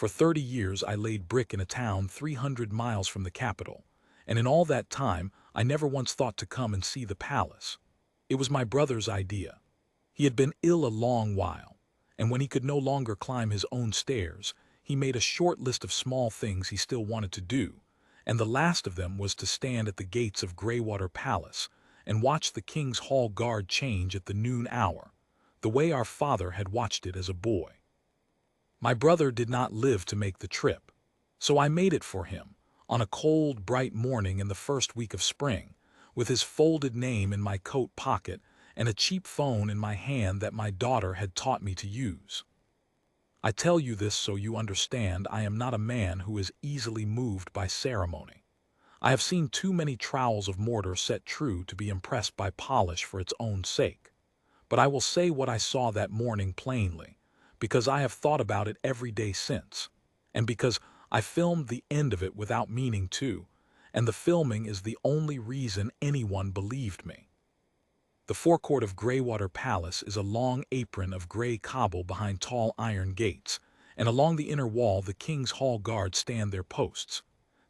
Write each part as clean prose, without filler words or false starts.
For 30 years I laid brick in a town 300 miles from the capital, and in all that time I never once thought to come and see the palace. It was my brother's idea. He had been ill a long while, and when he could no longer climb his own stairs, he made a short list of small things he still wanted to do, and the last of them was to stand at the gates of Greywater Palace and watch the King's Hall guard change at the noon hour, the way our father had watched it as a boy. My brother did not live to make the trip, so I made it for him, on a cold, bright morning in the first week of spring, with his folded name in my coat pocket and a cheap phone in my hand that my daughter had taught me to use. I tell you this so you understand I am not a man who is easily moved by ceremony. I have seen too many trowels of mortar set true to be impressed by polish for its own sake. But I will say what I saw that morning plainly, because I have thought about it every day since, and because I filmed the end of it without meaning to, and the filming is the only reason anyone believed me. The forecourt of Greywater Palace is a long apron of gray cobble behind tall iron gates, and along the inner wall the King's Hall guard stand their posts.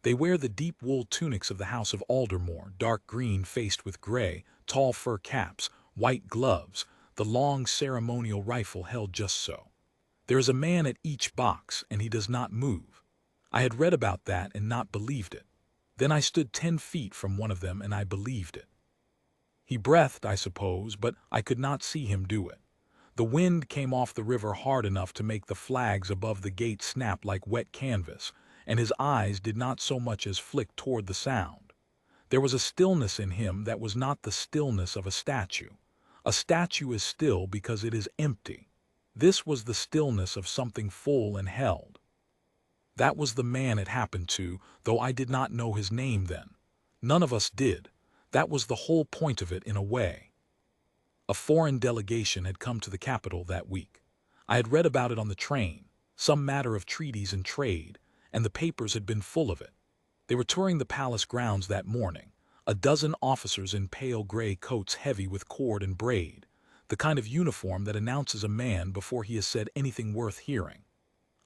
They wear the deep wool tunics of the House of Aldermore, dark green faced with gray, tall fur caps, white gloves, the long ceremonial rifle held just so. There is a man at each box, and he does not move. I had read about that and not believed it. Then I stood 10 feet from one of them and I believed it. He breathed, I suppose, but I could not see him do it. The wind came off the river hard enough to make the flags above the gate snap like wet canvas, and his eyes did not so much as flick toward the sound. There was a stillness in him that was not the stillness of a statue. A statue is still because it is empty. This was the stillness of something full and held. That was the man it happened to, though I did not know his name then. None of us did. That was the whole point of it in a way. A foreign delegation had come to the capital that week. I had read about it on the train, some matter of treaties and trade, and the papers had been full of it. They were touring the palace grounds that morning, a dozen officers in pale gray coats heavy with cord and braid, the kind of uniform that announces a man before he has said anything worth hearing.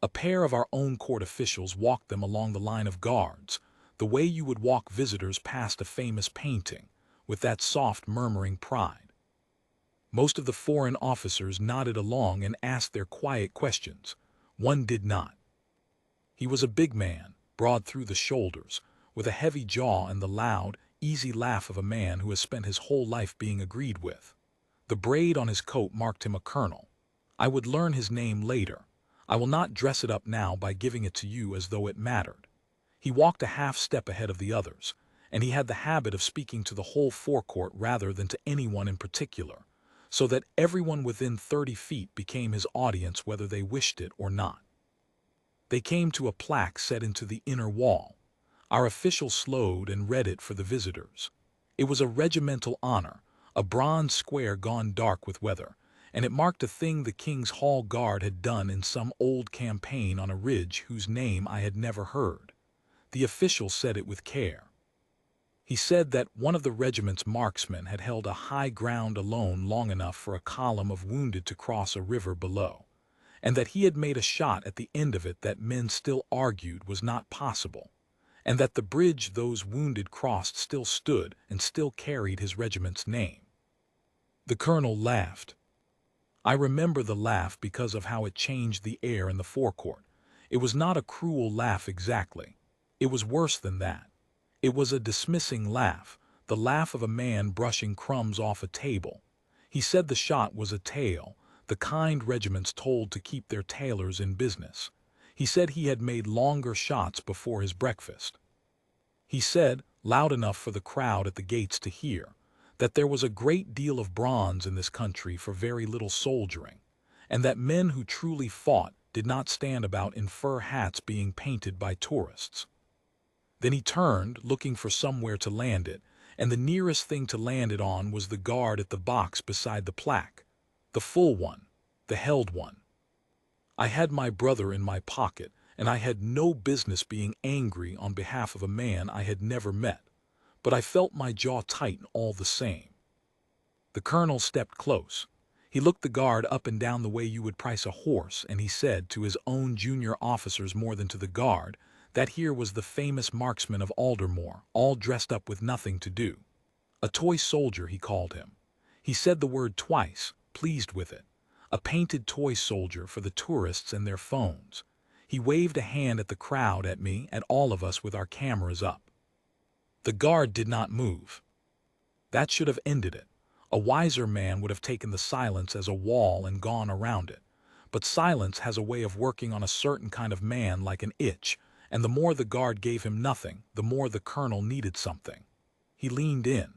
A pair of our own court officials walked them along the line of guards, the way you would walk visitors past a famous painting, with that soft murmuring pride. Most of the foreign officers nodded along and asked their quiet questions. One did not. He was a big man, broad through the shoulders, with a heavy jaw and the loud, easy laugh of a man who has spent his whole life being agreed with. The braid on his coat marked him a colonel. I would learn his name later. I will not dress it up now by giving it to you as though it mattered. He walked a half step ahead of the others, and he had the habit of speaking to the whole forecourt rather than to anyone in particular, so that everyone within 30 feet became his audience whether they wished it or not. They came to a plaque set into the inner wall. Our official slowed and read it for the visitors. It was a regimental honor, a bronze square gone dark with weather, and it marked a thing the King's Hall Guard had done in some old campaign on a ridge whose name I had never heard. The official said it with care. He said that one of the regiment's marksmen had held a high ground alone long enough for a column of wounded to cross a river below, and that he had made a shot at the end of it that men still argued was not possible, and that the bridge those wounded crossed still stood and still carried his regiment's name. The colonel laughed. I remember the laugh because of how it changed the air in the forecourt. It was not a cruel laugh exactly. It was worse than that. It was a dismissing laugh, the laugh of a man brushing crumbs off a table. He said the shot was a tail, the kind regiments told to keep their tailors in business. He said he had made longer shots before his breakfast. He said, loud enough for the crowd at the gates to hear, that there was a great deal of bronze in this country for very little soldiering, and that men who truly fought did not stand about in fur hats being painted by tourists. Then he turned, looking for somewhere to land it, and the nearest thing to land it on was the guard at the box beside the plaque, the full one, the held one. I had my brother in my pocket, and I had no business being angry on behalf of a man I had never met, but I felt my jaw tighten all the same. The colonel stepped close. He looked the guard up and down the way you would price a horse, and he said to his own junior officers more than to the guard, that here was the famous marksman of Aldermore, all dressed up with nothing to do. A toy soldier, he called him. He said the word twice, pleased with it. A painted toy soldier for the tourists and their phones. He waved a hand at the crowd, at me, at all of us with our cameras up. The guard did not move. That should have ended it. A wiser man would have taken the silence as a wall and gone around it. But silence has a way of working on a certain kind of man like an itch, and the more the guard gave him nothing, the more the colonel needed something. He leaned in.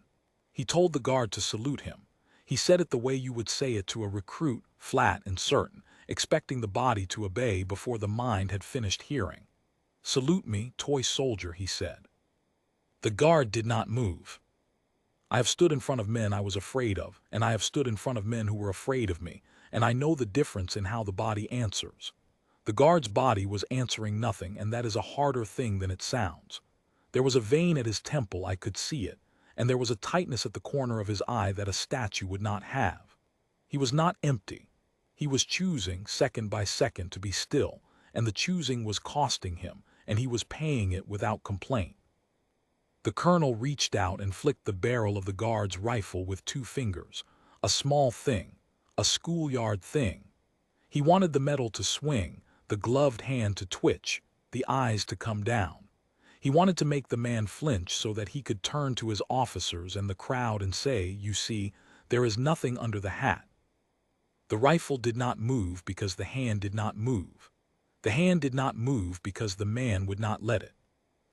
He told the guard to salute him. He said it the way you would say it to a recruit, flat and certain, expecting the body to obey before the mind had finished hearing. "Salute me, toy soldier," he said. The guard did not move. I have stood in front of men I was afraid of, and I have stood in front of men who were afraid of me, and I know the difference in how the body answers. The guard's body was answering nothing, and that is a harder thing than it sounds. There was a vein at his temple, I could see it, and there was a tightness at the corner of his eye that a statue would not have. He was not empty. He was choosing, second by second, to be still, and the choosing was costing him, and he was paying it without complaint. The colonel reached out and flicked the barrel of the guard's rifle with 2 fingers, a small thing, a schoolyard thing. He wanted the metal to swing, the gloved hand to twitch, the eyes to come down. He wanted to make the man flinch so that he could turn to his officers and the crowd and say, "You see, there is nothing under the hat." The rifle did not move because the hand did not move. The hand did not move because the man would not let it.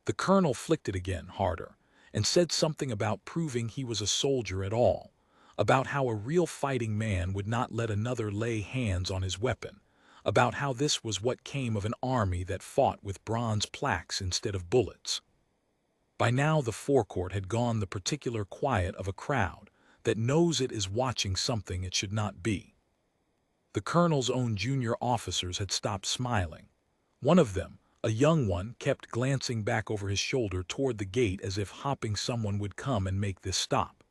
The colonel flicked it again, harder, and said something about proving he was a soldier at all, about how a real fighting man would not let another lay hands on his weapon, about how this was what came of an army that fought with bronze plaques instead of bullets. By now the forecourt had gone the particular quiet of a crowd that knows it is watching something it should not be. The colonel's own junior officers had stopped smiling. One of them, a young one, kept glancing back over his shoulder toward the gate as if hoping someone would come and make this stop.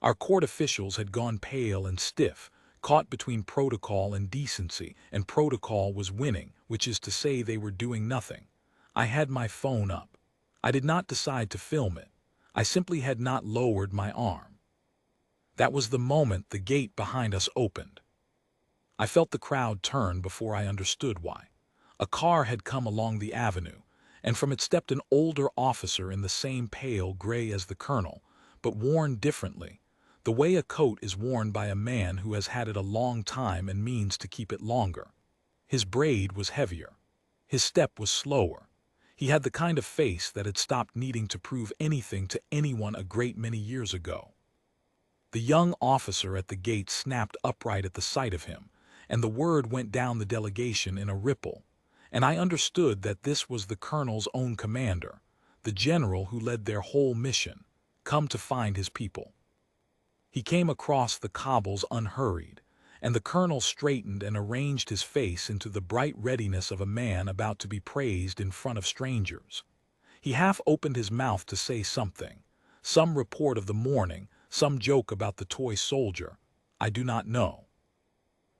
Our court officials had gone pale and stiff, caught between protocol and decency, and protocol was winning, which is to say they were doing nothing. I had my phone up. I did not decide to film it. I simply had not lowered my arm. That was the moment the gate behind us opened. I felt the crowd turn before I understood why. A car had come along the avenue, and from it stepped an older officer in the same pale gray as the colonel, but worn differently, the way a coat is worn by a man who has had it a long time and means to keep it longer. His braid was heavier. His step was slower. He had the kind of face that had stopped needing to prove anything to anyone a great many years ago. The young officer at the gate snapped upright at the sight of him, and the word went down the delegation in a ripple, and I understood that this was the colonel's own commander, the general who led their whole mission, come to find his people. He came across the cobbles unhurried, and the colonel straightened and arranged his face into the bright readiness of a man about to be praised in front of strangers. He half opened his mouth to say something, some report of the morning, some joke about the toy soldier, I do not know.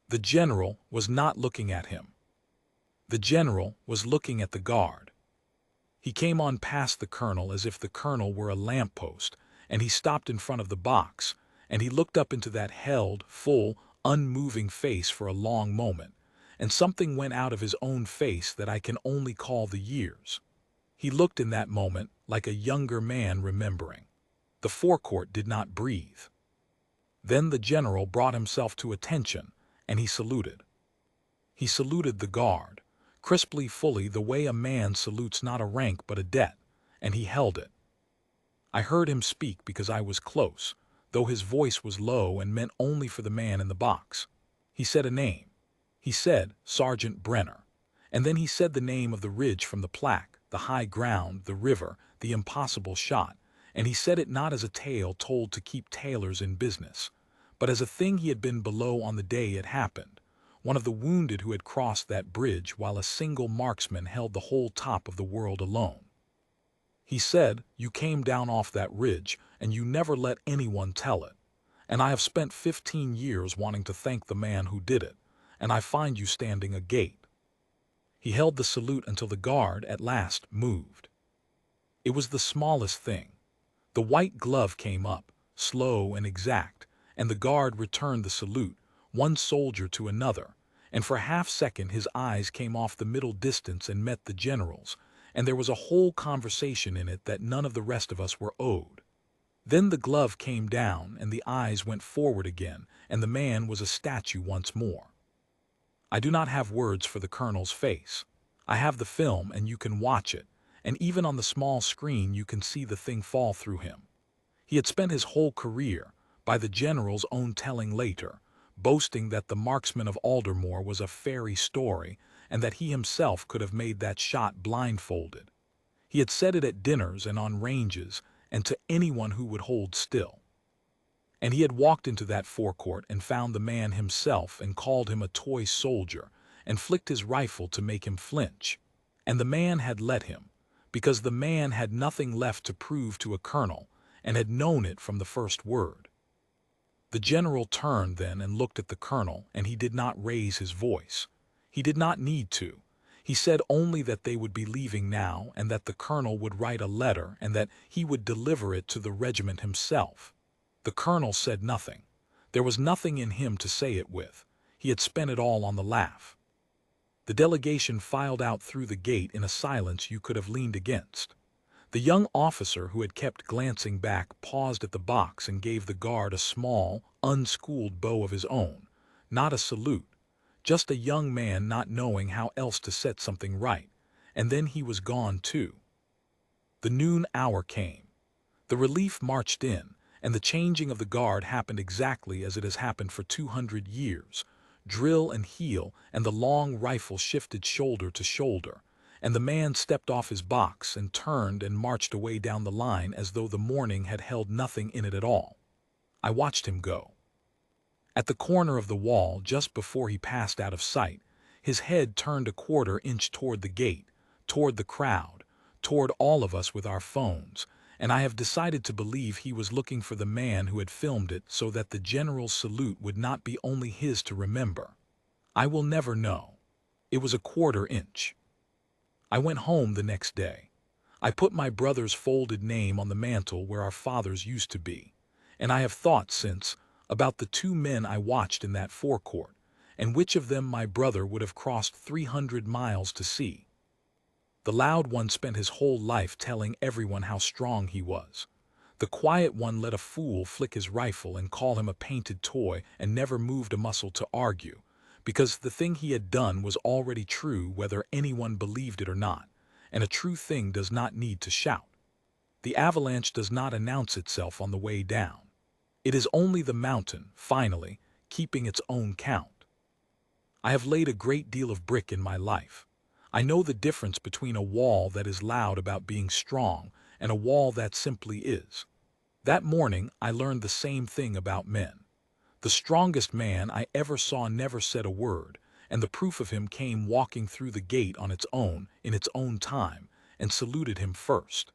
The general was not looking at him. The general was looking at the guard. He came on past the colonel as if the colonel were a lamppost, and he stopped in front of the box, and he looked up into that held, full, unmoving face for a long moment, and something went out of his own face that I can only call the years. He looked in that moment like a younger man remembering. The forecourt did not breathe. Then the general brought himself to attention, and he saluted. He saluted the guard, crisply, fully, the way a man salutes not a rank but a debt, and he held it. I heard him speak because I was close, though his voice was low and meant only for the man in the box. He said a name. He said Sergeant Brenner, and then he said the name of the ridge from the plaque, the high ground, the river, the impossible shot, and he said it not as a tale told to keep tailors in business, but as a thing he had been below on the day it happened, one of the wounded who had crossed that bridge while a single marksman held the whole top of the world alone. He said, "You came down off that ridge, and you never let anyone tell it. and I have spent 15 years wanting to thank the man who did it, and I find you standing agate." He held the salute until the guard at last moved. It was the smallest thing. The white glove came up, slow and exact, and the guard returned the salute, one soldier to another, and for a half-second his eyes came off the middle distance and met the general's, and there was a whole conversation in it that none of the rest of us were owed. Then the glove came down, and the eyes went forward again, and the man was a statue once more. I do not have words for the colonel's face. I have the film, and you can watch it, and even on the small screen you can see the thing fall through him. He had spent his whole career, by the general's own telling later, boasting that the marksman of Aldermore was a fairy story and that he himself could have made that shot blindfolded. He had said it at dinners and on ranges and to anyone who would hold still. And he had walked into that forecourt and found the man himself and called him a toy soldier and flicked his rifle to make him flinch. And the man had let him, because the man had nothing left to prove to a colonel and had known it from the first word. The general turned then and looked at the colonel, and he did not raise his voice. He did not need to. He said only that they would be leaving now and that the colonel would write a letter and that he would deliver it to the regiment himself. The colonel said nothing. There was nothing in him to say it with. He had spent it all on the laugh. The delegation filed out through the gate in a silence you could have leaned against. The young officer who had kept glancing back paused at the box and gave the guard a small, unschooled bow of his own, not a salute, just a young man not knowing how else to set something right, and then he was gone too. The noon hour came. The relief marched in, and the changing of the guard happened exactly as it has happened for 200 years. Drill and heel, and the long rifle shifted shoulder to shoulder, and the man stepped off his box and turned and marched away down the line as though the morning had held nothing in it at all. I watched him go. At the corner of the wall, just before he passed out of sight, his head turned a quarter-inch toward the gate, toward the crowd, toward all of us with our phones, and I have decided to believe he was looking for the man who had filmed it so that the general's salute would not be only his to remember. I will never know. It was a quarter-inch. I went home the next day. I put my brother's folded name on the mantel where our fathers used to be, and I have thought since about the two men I watched in that forecourt, and which of them my brother would have crossed 300 miles to see. The loud one spent his whole life telling everyone how strong he was. The quiet one let a fool flick his rifle and call him a painted toy and never moved a muscle to argue, because the thing he had done was already true whether anyone believed it or not, and a true thing does not need to shout. The avalanche does not announce itself on the way down. It is only the mountain, finally, keeping its own count. I have laid a great deal of brick in my life. I know the difference between a wall that is loud about being strong and a wall that simply is. That morning I learned the same thing about men. The strongest man I ever saw never said a word, and the proof of him came walking through the gate on its own, in its own time, and saluted him first.